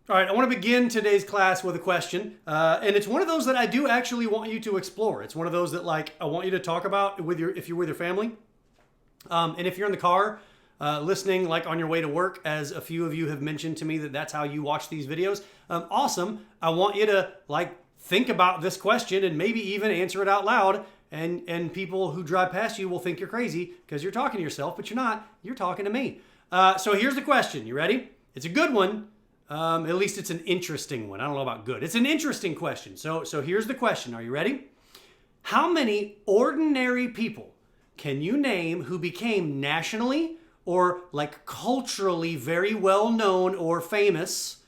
All right, I want to begin today's class with a question, and it's one of those that I do actually want you to explore. It's one of those that I want you to talk about if you're with your family, and if you're in the car listening, like on your way to work, as a few of you have mentioned to me that's how you watch these videos. Awesome. I want you to think about this question and maybe even answer it out loud. And people who drive past you will think you're crazy because you're talking to yourself, but you're not. You're talking to me. So here's the question. You ready? It's a good one. At least it's an interesting one. I don't know about good. It's an interesting question. So here's the question. Are you ready? How many ordinary people can you name who became nationally or culturally very well known or famous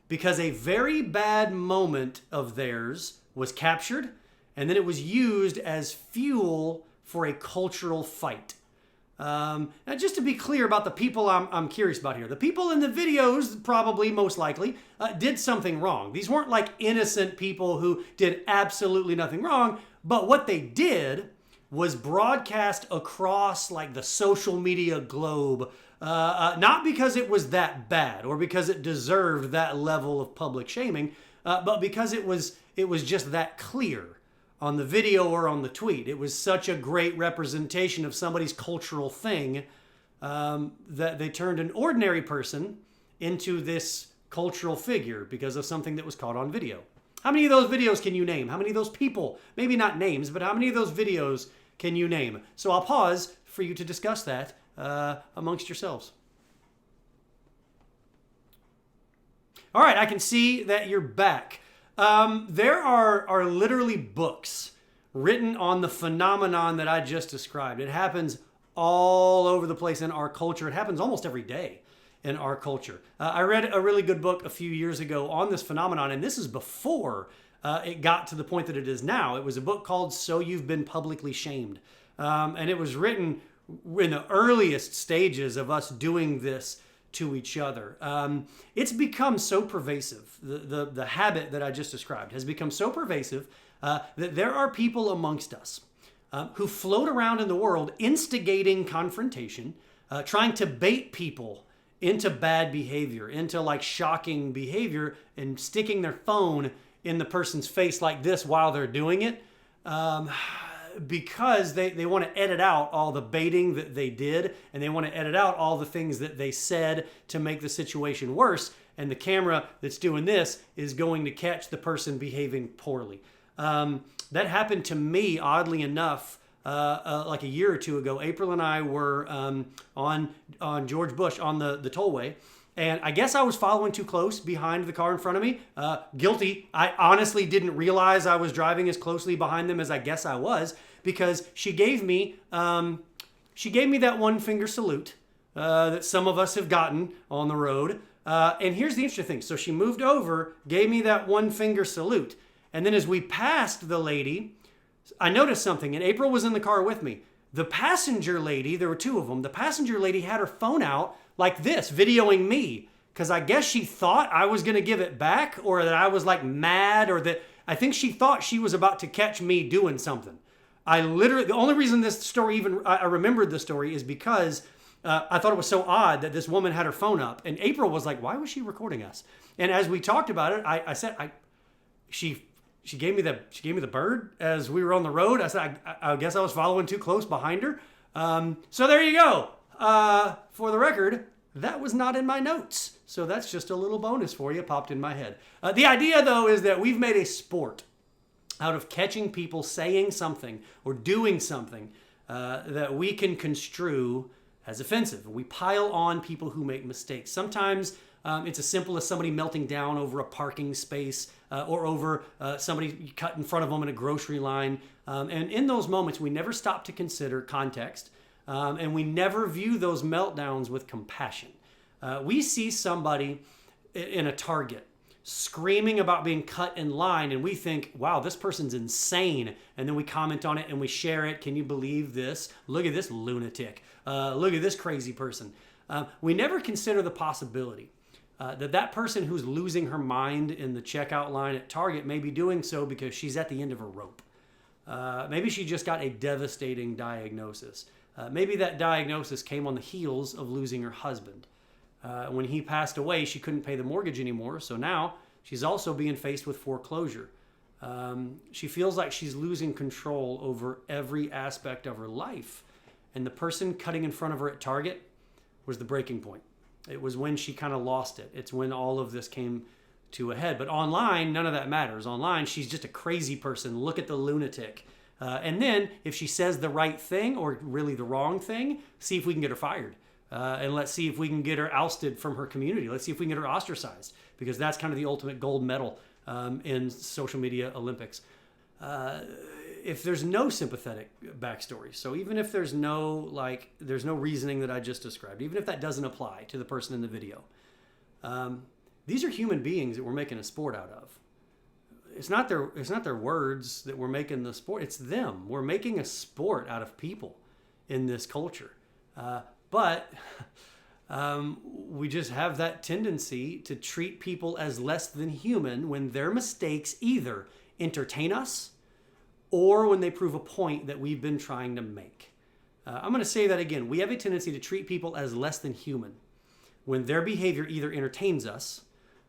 because a very bad moment of theirs was captured and then it was used as fuel for a cultural fight? Now, just to be clear about the people I'm curious about here, the people in the videos probably most likely did something wrong. These weren't innocent people who did absolutely nothing wrong, but what they did was broadcast across the social media globe, not because it was that bad or because it deserved that level of public shaming, but because it was just that clear on the video or on the tweet. It was such a great representation of somebody's cultural thing that they turned an ordinary person into this cultural figure because of something that was caught on video. How many of those videos can you name? How many of those people, maybe not names, but how many of those videos can you name? So I'll pause for you to discuss that amongst yourselves. All right, I can see that you're back. There are literally books written on the phenomenon that I just described. It happens all over the place in our culture. It happens almost every day in our culture. I read a really good book a few years ago on this phenomenon, and this is before it got to the point that it is now. It was a book called So You've Been Publicly Shamed. And it was written in the earliest stages of us doing this to each other. It's become so pervasive. The habit that I just described has become so pervasive that there are people amongst us who float around in the world instigating confrontation, trying to bait people into bad behavior, into shocking behavior, and sticking their phone in the person's face like this while they're doing it. Because they want to edit out all the baiting that they did, and they want to edit out all the things that they said to make the situation worse. And the camera that's doing this is going to catch the person behaving poorly. That happened to me, oddly enough, a year or two ago. April and I were on George Bush on the tollway. And I guess I was following too close behind the car in front of me. Guilty. I honestly didn't realize I was driving as closely behind them as I guess I was, because she gave me that one finger salute that some of us have gotten on the road. And here's the interesting thing. So she moved over, gave me that one finger salute. And then as we passed the lady, I noticed something. And April was in the car with me. The passenger lady, there were two of them. The passenger lady had her phone out like this, videoing me, because I guess she thought I was going to give it back, or that I was mad, or that I think she thought she was about to catch me doing something. The only reason this story I remembered the story is because I thought it was so odd that this woman had her phone up, and April was like, why was she recording us? And as we talked about it, I said, she gave me the bird as we were on the road. I said, I guess I was following too close behind her. So there you go. For the record, that was not in my notes. So that's just a little bonus for you, popped in my head. The idea, though, is that we've made a sport out of catching people saying something or doing something that we can construe as offensive. We pile on people who make mistakes. Sometimes it's as simple as somebody melting down over a parking space or over somebody cut in front of them in a grocery line. And in those moments, we never stop to consider context. And we never view those meltdowns with compassion. We see somebody in a Target screaming about being cut in line, and we think, wow, this person's insane. And then we comment on it and we share it. Can you believe this? Look at this lunatic. Look at this crazy person. We never consider the possibility that person who's losing her mind in the checkout line at Target may be doing so because she's at the end of a rope. Maybe she just got a devastating diagnosis. Maybe that diagnosis came on the heels of losing her husband. When he passed away, she couldn't pay the mortgage anymore. So now she's also being faced with foreclosure. She feels like she's losing control over every aspect of her life. And the person cutting in front of her at Target was the breaking point. It was when she kind of lost it. It's when all of this came to a head. But online, none of that matters. Online, she's just a crazy person. Look at the lunatic. And then if she says the right thing or really the wrong thing, see if we can get her fired. And let's see if we can get her ousted from her community. Let's see if we can get her ostracized, because that's kind of the ultimate gold medal in social media Olympics. If there's no sympathetic backstory, so even if there's no reasoning that I just described, even if that doesn't apply to the person in the video, these are human beings that we're making a sport out of. It's not their words that we're making the sport. It's them. We're making a sport out of people in this culture. But we just have that tendency to treat people as less than human when their mistakes either entertain us or when they prove a point that we've been trying to make. I'm going to say that again. We have a tendency to treat people as less than human when their behavior either entertains us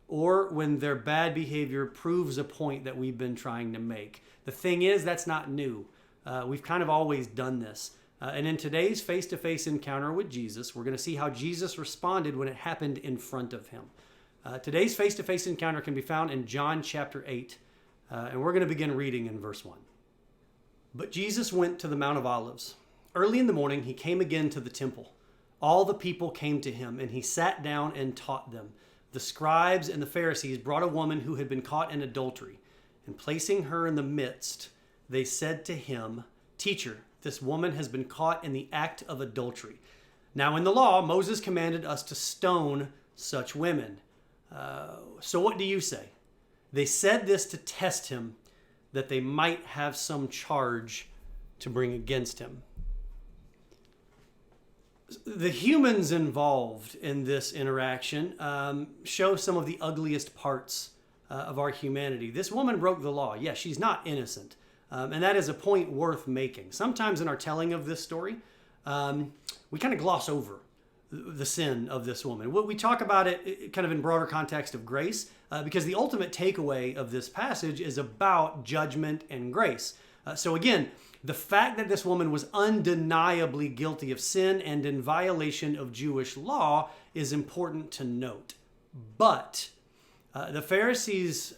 or when their bad behavior proves a point that we've been trying to make. The thing is, that's not new. We've kind of always done this. And in today's face-to-face encounter with Jesus, we're going to see how Jesus responded when it happened in front of him. Today's face-to-face encounter can be found in John chapter 8, and we're going to begin reading in verse 1. But Jesus went to the Mount of Olives. Early in the morning, he came again to the temple. All the people came to him, and he sat down and taught them. The scribes and the Pharisees brought a woman who had been caught in adultery, and placing her in the midst, they said to him, "Teacher, this woman has been caught in the act of adultery. Now in the law, Moses commanded us to stone such women. So what do you say?" They said this to test him, that they might have some charge to bring against him. The humans involved in this interaction show some of the ugliest parts of our humanity. This woman broke the law. Yes, she's not innocent. And that is a point worth making. Sometimes in our telling of this story, we kind of gloss over the sin of this woman. We talk about it kind of in broader context of grace, because the ultimate takeaway of this passage is about judgment and grace. So again, the fact that this woman was undeniably guilty of sin and in violation of Jewish law is important to note. But the Pharisees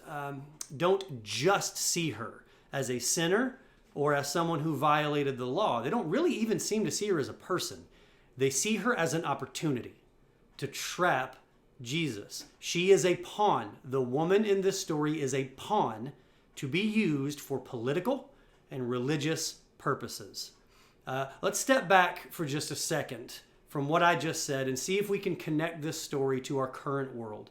don't just see her as a sinner or as someone who violated the law. They don't really even seem to see her as a person. They see her as an opportunity to trap Jesus. She is a pawn. The woman in this story is a pawn to be used for political and religious purposes. Let's step back for just a second from what I just said and see if we can connect this story to our current world.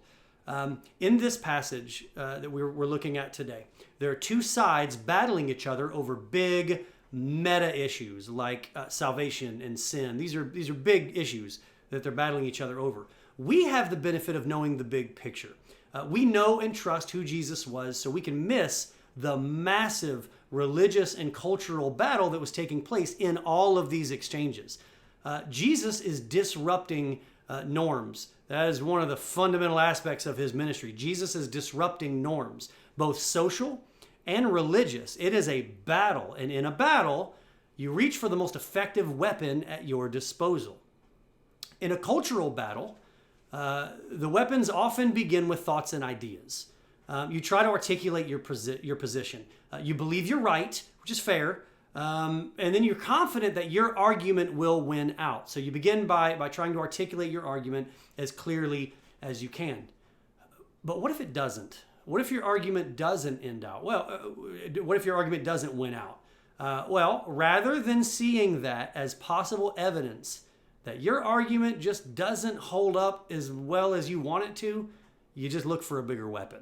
In this passage that we're looking at today, there are two sides battling each other over big meta issues like salvation and sin. These are big issues that they're battling each other over. We have the benefit of knowing the big picture. We know and trust who Jesus was, so we can miss the massive religious and cultural battle that was taking place in all of these exchanges. Jesus is disrupting norms. That is one of the fundamental aspects of his ministry. Jesus is disrupting norms, both social and religious. It is a battle, and in a battle, you reach for the most effective weapon at your disposal. In a cultural battle, the weapons often begin with thoughts and ideas. You try to articulate your position. You believe you're right, which is fair, and then you're confident that your argument will win out. So you begin by trying to articulate your argument as clearly as you can. But what if it doesn't? What if your argument doesn't end out? Well, what if your argument doesn't win out? Well, rather than seeing that as possible evidence that your argument just doesn't hold up as well as you want it to, you just look for a bigger weapon.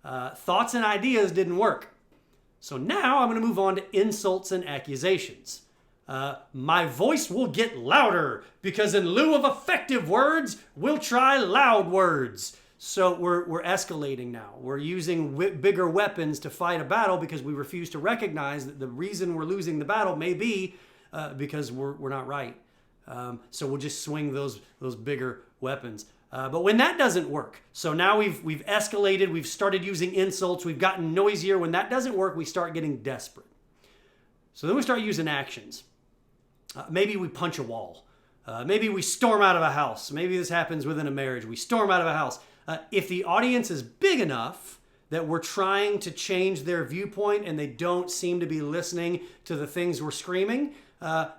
Thoughts and ideas didn't work. So now I'm going to move on to insults and accusations. My voice will get louder because in lieu of effective words, we'll try loud words. So we're escalating now. We're using bigger weapons to fight a battle because we refuse to recognize that the reason we're losing the battle may be because we're not right. So we'll just swing those bigger weapons. But when that doesn't work, so now we've escalated, we've started using insults, we've gotten noisier. When that doesn't work, we start getting desperate. So then we start using actions. Maybe we punch a wall. Maybe we storm out of a house. Maybe this happens within a marriage. We storm out of a house. If the audience is big enough that we're trying to change their viewpoint and they don't seem to be listening to the things we're screaming,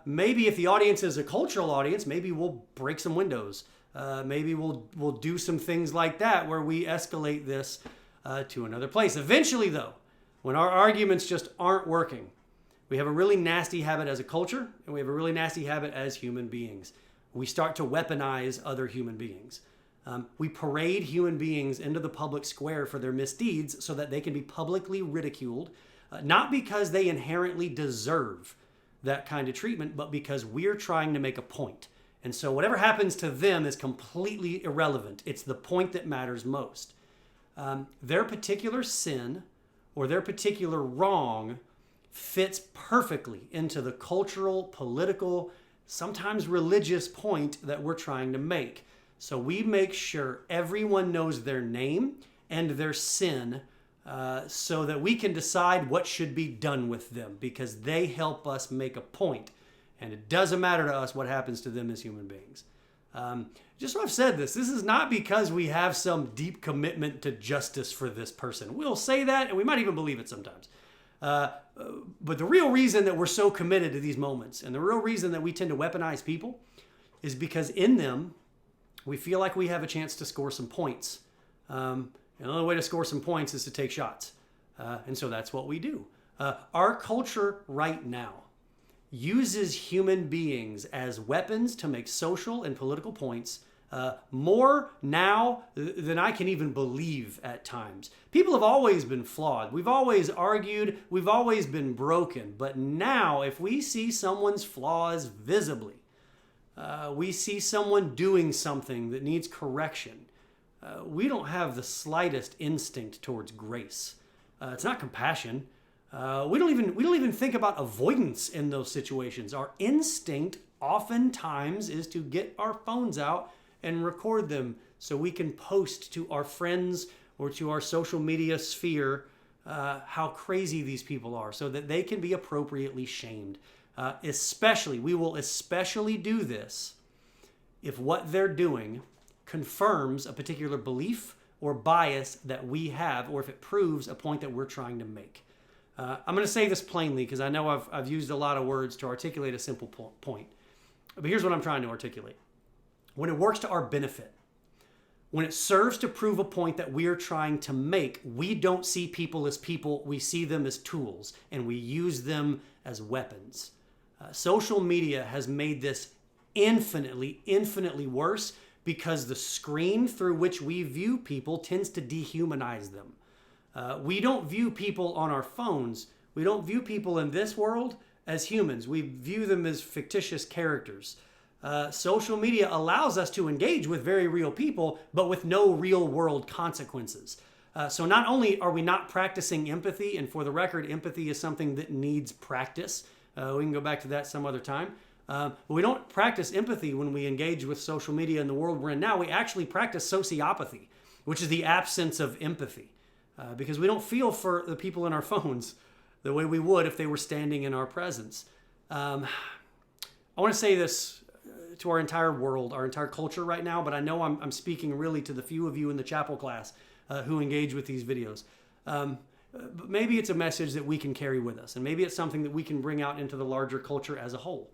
maybe if the audience is a cultural audience, maybe we'll break some windows. Maybe we'll do some things like that where we escalate this to another place. Eventually, though, when our arguments just aren't working, we have a really nasty habit as a culture, and we have a really nasty habit as human beings. We start to weaponize other human beings. We parade human beings into the public square for their misdeeds so that they can be publicly ridiculed, not because they inherently deserve that kind of treatment, but because we're trying to make a point. And so whatever happens to them is completely irrelevant. It's the point that matters most. Their particular sin or their particular wrong fits perfectly into the cultural, political, sometimes religious point that we're trying to make. So we make sure everyone knows their name and their sin so that we can decide what should be done with them because they help us make a point. And it doesn't matter to us what happens to them as human beings. Just so I've said this is not because we have some deep commitment to justice for this person. We'll say that and we might even believe it sometimes. But the real reason that we're so committed to these moments and the real reason that we tend to weaponize people is because in them, we feel like we have a chance to score some points. And the only way to score some points is to take shots. And so that's what we do. Our culture right now uses human beings as weapons to make social and political points more now than I can even believe at times. People have always been flawed. We've always argued. We've always been broken. But now, if we see someone's flaws visibly, we see someone doing something that needs correction, we don't have the slightest instinct towards grace. It's not compassion. We don't even think about avoidance in those situations. Our instinct oftentimes is to get our phones out and record them so we can post to our friends or to our social media sphere how crazy these people are so that they can be appropriately shamed. We will especially do this if what they're doing confirms a particular belief or bias that we have, or if it proves a point that we're trying to make. I'm going to say this plainly because I know I've used a lot of words to articulate a simple point. But here's what I'm trying to articulate. When it works to our benefit, when it serves to prove a point that we're trying to make, we don't see people as people, we see them as tools, and we use them as weapons. Social media has made this infinitely worse because the screen through which we view people tends to dehumanize them. We don't view people on our phones. We don't view people in this world as humans. We view them as fictitious characters. Social media allows us to engage with very real people, but with no real world consequences. So not only are we not practicing empathy, and for the record, empathy is something that needs practice. We can go back to that some other time. But we don't practice empathy when we engage with social media in the world we're in now. We actually practice sociopathy, which is the absence of empathy. Because we don't feel for the people in our phones the way we would if they were standing in our presence. I want to say this to our entire world, our entire culture right now, but I know I'm speaking really to the few of you in the chapel class who engage with these videos. But maybe it's a message that we can carry with us, and maybe it's something that we can bring out into the larger culture as a whole.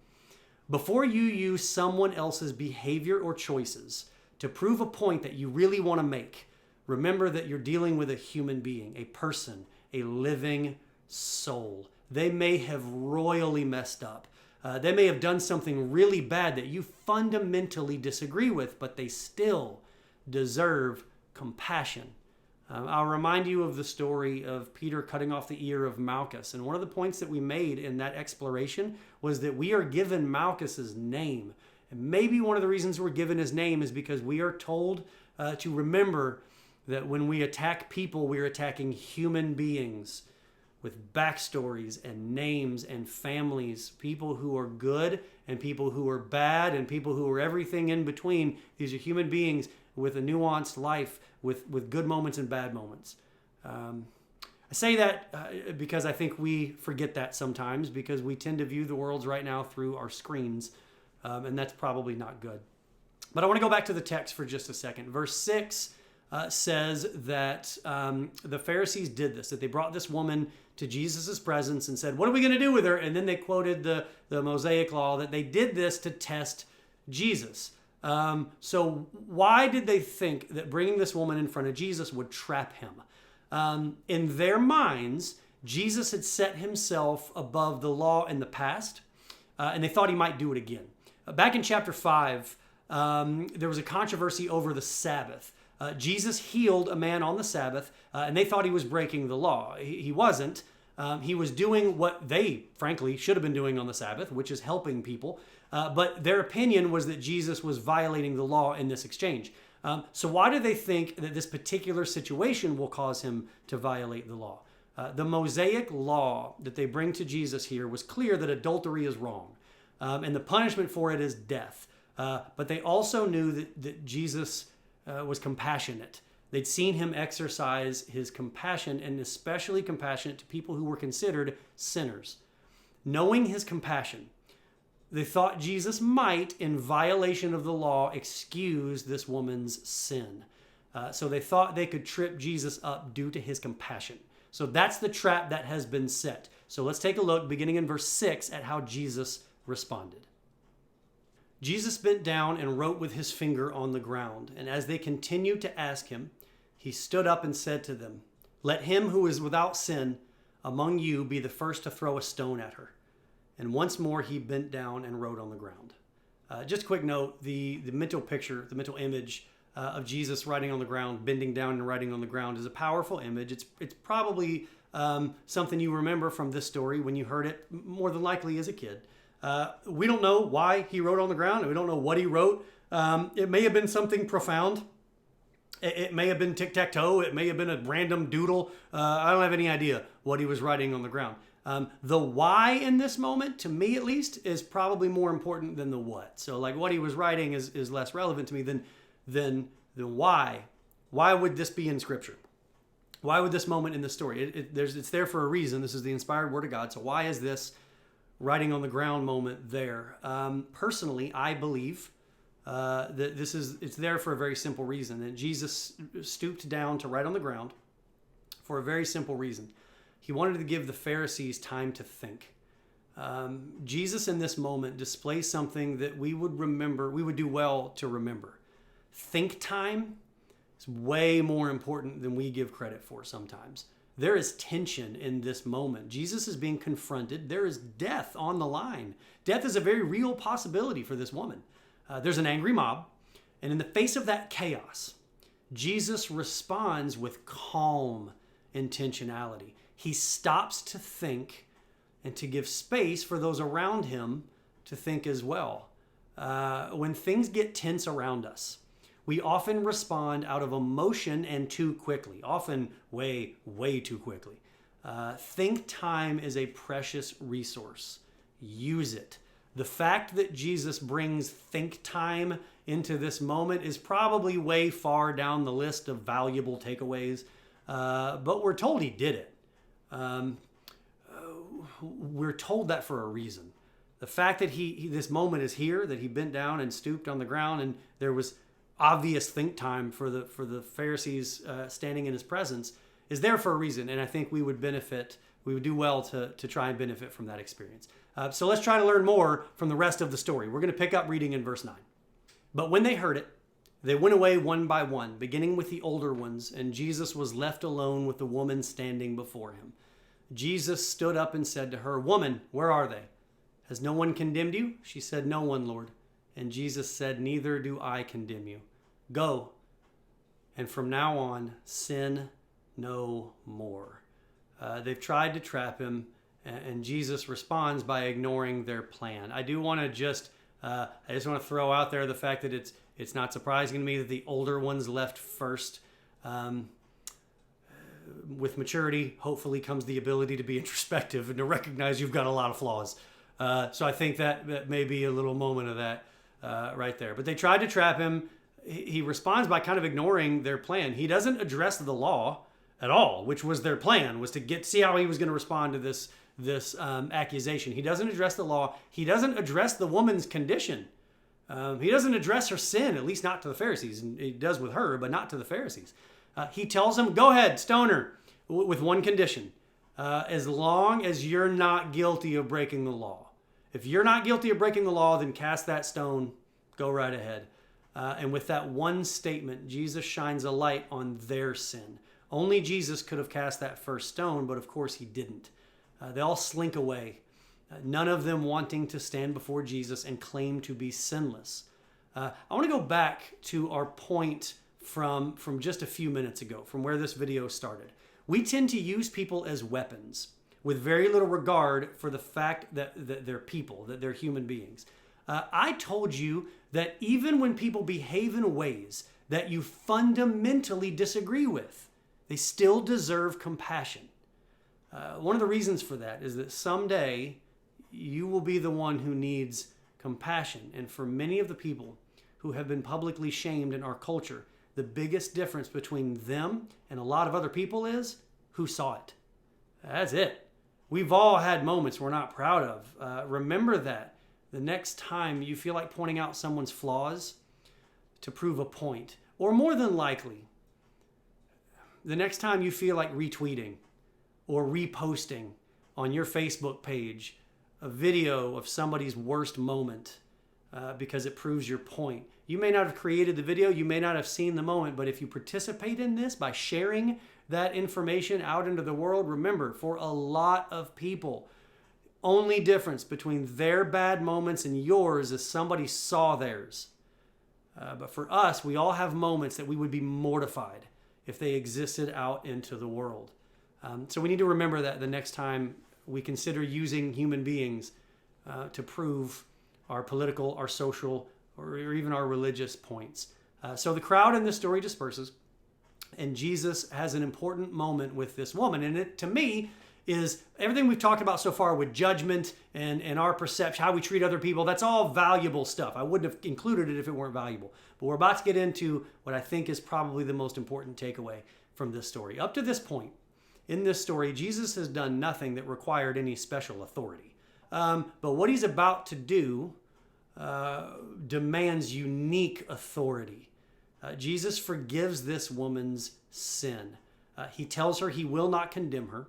Before you use someone else's behavior or choices to prove a point that you really want to make, remember that you're dealing with a human being, a person, a living soul. They may have royally messed up. They may have done something really bad that you fundamentally disagree with, but they still deserve compassion. I'll remind you of the story of Peter cutting off the ear of Malchus. And one of the points that we made in that exploration was that we are given Malchus's name. And maybe one of the reasons we're given his name is because we are told to remember that when we attack people, we're attacking human beings with backstories and names and families, people who are good and people who are bad and people who are everything in between. These are human beings. with a nuanced life with good moments and bad moments. I say that because I think we forget that sometimes because we tend to view the world right now through our screens, and that's probably not good. But I want to go back to the text for just a second. Verse 6 says that the Pharisees did this, that they brought this woman to Jesus' presence and said, what are we going to do with her? And then they quoted the Mosaic law, that they did this to test Jesus. So why did they think that bringing this woman in front of Jesus would trap him? In their minds, Jesus had set himself above the law in the past, and they thought he might do it again. Back in chapter 5, there was a controversy over the Sabbath. Jesus healed a man on the Sabbath, and they thought he was breaking the law. He wasn't. He was doing what they, frankly, should have been doing on the Sabbath, which is helping people. But their opinion was that Jesus was violating the law in this exchange. So why do they think that this particular situation will cause him to violate the law? The Mosaic law that they bring to Jesus here was clear that adultery is wrong, and the punishment for it is death. But they also knew that Jesus was compassionate. They'd seen him exercise his compassion, and especially compassionate to people who were considered sinners. Knowing his compassion, they thought Jesus might, in violation of the law, excuse this woman's sin. So they thought they could trip Jesus up due to his compassion. So that's the trap that has been set. So let's take a look, beginning in verse 6, at how Jesus responded. Jesus bent down and wrote with his finger on the ground. And as they continued to ask him, he stood up and said to them, let him who is without sin among you be the first to throw a stone at her. And once more he bent down and wrote on the ground. Just a quick note, the mental picture, the mental image of Jesus writing on the ground, bending down and writing on the ground is a powerful image. It's probably something you remember from this story when you heard it, more than likely as a kid. We don't know why he wrote on the ground, and we don't know what he wrote. It may have been something profound. It may have been tic-tac-toe. It may have been a random doodle. I don't have any idea what he was writing on the ground. The why in this moment, to me at least, is probably more important than the what. So like what he was writing is less relevant to me than why. Why would this be in Scripture? Why would this moment in the story? It's there for a reason. This is the inspired Word of God. So why is this writing on the ground moment there? Personally, I believe that it's there for a very simple reason. That Jesus stooped down to write on the ground for a very simple reason. He wanted to give the Pharisees time to think. Jesus in this moment displays something that we would do well to remember. Think time is way more important than we give credit for sometimes. There is tension in this moment. Jesus is being confronted. There is death on the line. Death is a very real possibility for this woman. There's an angry mob, and in the face of that chaos, Jesus responds with calm intentionality. He stops to think and to give space for those around him to think as well. When things get tense around us, we often respond out of emotion and too quickly, often way, way too quickly. Think time is a precious resource. Use it. The fact that Jesus brings think time into this moment is probably way far down the list of valuable takeaways, but we're told he did it. We're told that for a reason. The fact that this moment is here, that he bent down and stooped on the ground, and there was obvious think time for the Pharisees standing in his presence, is there for a reason. And I think we would do well to try and benefit from that experience. So let's try to learn more from the rest of the story. We're going to pick up reading in verse 9. But when they heard it, they went away one by one, beginning with the older ones, and Jesus was left alone with the woman standing before him. Jesus stood up and said to her, "Woman, where are they? Has no one condemned you?" She said, "No one, Lord." And Jesus said, "Neither do I condemn you. Go, and from now on, sin no more." They've tried to trap him, and Jesus responds by ignoring their plan. I want to throw out there the fact that it's not surprising to me that the older ones left first. With maturity, hopefully, comes the ability to be introspective and to recognize you've got a lot of flaws. So I think that may be a little moment of that right there. But they tried to trap him. he responds by kind of ignoring their plan. He doesn't address the law at all, which was their plan, was to see how he was going to respond to this accusation. He doesn't address the law. He doesn't address the woman's condition. He doesn't address her sin, at least not to the Pharisees. And he does with her, but not to the Pharisees. He tells them, go ahead, stone her, with one condition. As long as you're not guilty of breaking the law. If you're not guilty of breaking the law, then cast that stone, go right ahead. And with that one statement, Jesus shines a light on their sin. Only Jesus could have cast that first stone, but of course he didn't. They all slink away, none of them wanting to stand before Jesus and claim to be sinless. I want to go back to our point from just a few minutes ago, from where this video started. We tend to use people as weapons with very little regard for the fact that they're people, that they're human beings. I told you that even when people behave in ways that you fundamentally disagree with, they still deserve compassion. One of the reasons for that is that someday you will be the one who needs compassion. And for many of the people who have been publicly shamed in our culture, the biggest difference between them and a lot of other people is who saw it. That's it. We've all had moments we're not proud of. Remember that the next time you feel like pointing out someone's flaws to prove a point, or more than likely, the next time you feel like retweeting or reposting on your Facebook page a video of somebody's worst moment because it proves your point. You may not have created the video, you may not have seen the moment, but if you participate in this by sharing that information out into the world, remember, for a lot of people, only difference between their bad moments and yours is somebody saw theirs. But for us, we all have moments that we would be mortified if they existed out into the world. So we need to remember that the next time we consider using human beings to prove our political, our social, or even our religious points. So the crowd in this story disperses, and Jesus has an important moment with this woman. And it, to me, is everything we've talked about so far with judgment and our perception, how we treat other people. That's all valuable stuff. I wouldn't have included it if it weren't valuable. But we're about to get into what I think is probably the most important takeaway from this story. Up to this point in this story, Jesus has done nothing that required any special authority. But what he's about to do demands unique authority. Jesus forgives this woman's sin. He tells her he will not condemn her.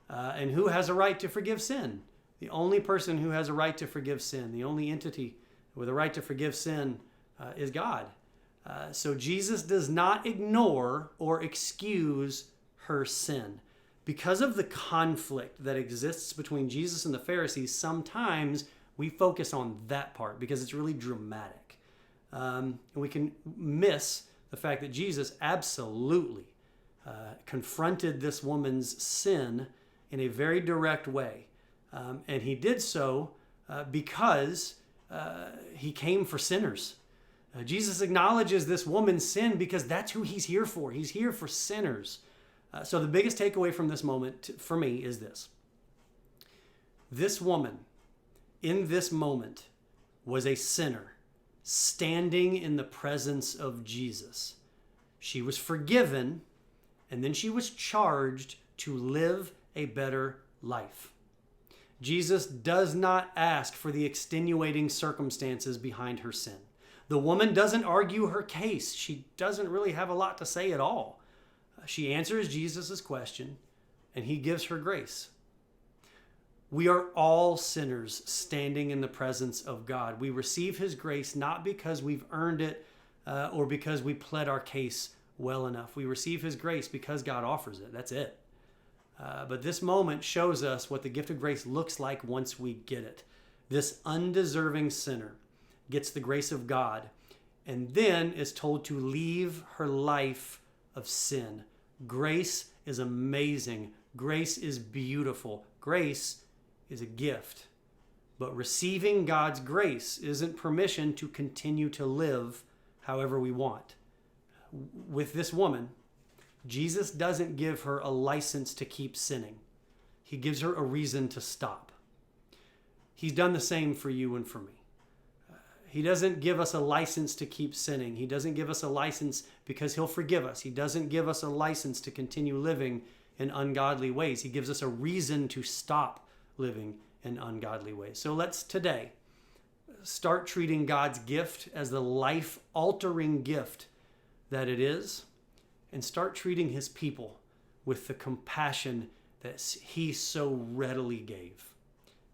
And who has a right to forgive sin? The only person who has a right to forgive sin, the only entity with a right to forgive sin is God. So Jesus does not ignore or excuse her sin. Because of the conflict that exists between Jesus and the Pharisees, sometimes we focus on that part because it's really dramatic. And we can miss the fact that Jesus absolutely confronted this woman's sin in a very direct way. And he did so because he came for sinners. Jesus acknowledges this woman's sin because that's who he's here for. He's here for sinners. So the biggest takeaway from this moment for me is this. This woman in this moment was a sinner standing in the presence of Jesus. She was forgiven, and then she was charged to live a better life. Jesus does not ask for the extenuating circumstances behind her sin. The woman doesn't argue her case. She doesn't really have a lot to say at all. She answers Jesus' question, and he gives her grace. We are all sinners standing in the presence of God. We receive his grace not because we've earned it or because we pled our case well enough. We receive his grace because God offers it. That's it. But this moment shows us what the gift of grace looks like once we get it. This undeserving sinner gets the grace of God and then is told to leave her life of sin. Grace is amazing. Grace is beautiful. Grace is a gift. But receiving God's grace isn't permission to continue to live however we want. With this woman, Jesus doesn't give her a license to keep sinning. He gives her a reason to stop. He's done the same for you and for me. He doesn't give us a license to keep sinning. He doesn't give us a license because he'll forgive us. He doesn't give us a license to continue living in ungodly ways. He gives us a reason to stop living in ungodly ways. So let's today start treating God's gift as the life-altering gift that it is, and start treating his people with the compassion that he so readily gave.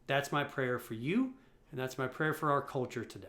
That's my prayer for you, and that's my prayer for our culture today.